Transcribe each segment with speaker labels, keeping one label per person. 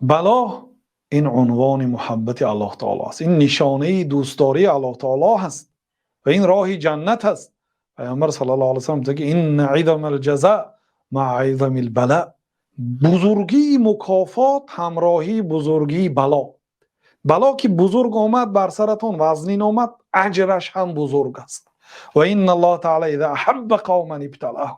Speaker 1: بلا این عنوان محبت الله تعالی است، این نشانه دوستداری الله تعالی هست و این راه جنت است. پیامبر صلی الله علیه و سلم میگه این عظم الجزاء مع عظم البلاء، بزرگی مکافات همراهی بزرگی بلا. بلا که بزرگ آمد بر سرتون وزنین آمد، اجرش هم بزرگ است. و این الله تعالی اذا احب قوما ابتلاهم،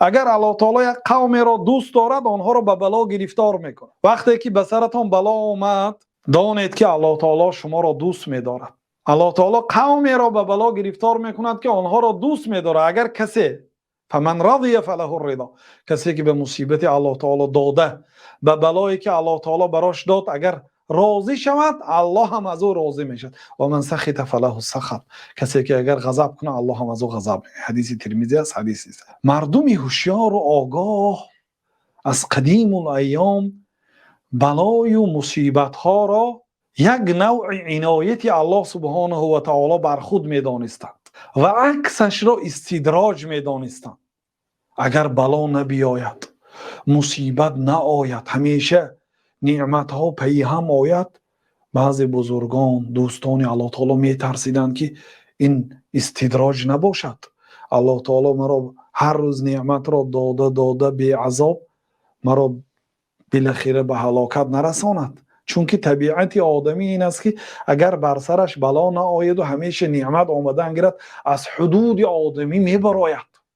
Speaker 1: اگر الله تعالی یک قوم را دوست دارد آنها را به بلا گرفتار میکنه. وقتی که به سرتون بلا آمد دانید که الله تعالی شما را دوست می‌دارد. الله تعالی قومی را به بلا گرفتار میکند که آنها را دوست می‌دارد. اگر کسی فمن رضی فله الرضا، کسی که به مصیبت الله تعالی داده، به بلایی که الله تعالی براش داد اگر راضی شود، الله هم از او راضی میشد. و من سخط فله السخط، کسی که اگر غضب کنه الله هم از او غضب میکنه. حدیث ترمذی است، حدیثی است. مردم هوشیار و آگاه از قدیم الایام بلای و مصیبت ها را یک نوع عنایت الله سبحانه و تعالی بر خود میدانستند و عکسش را استدراج میدانستند. اگر بلا نبیاید، مصیبت نآید، همیشه نعمت ها پی هم آید، بعضی بزرگان دوستان الله تعالی میترسیدند که این استدراج نباشد، الله تعالی مرا هر روز نعمت را داده بی عذاب مرا بالاخره به هلاکت نرساند. چون که طبیعت آدمی این است که اگر بر سرش بلا نآید و همیشه نعمت آمده انگرد، از حدود آدمی میبراید.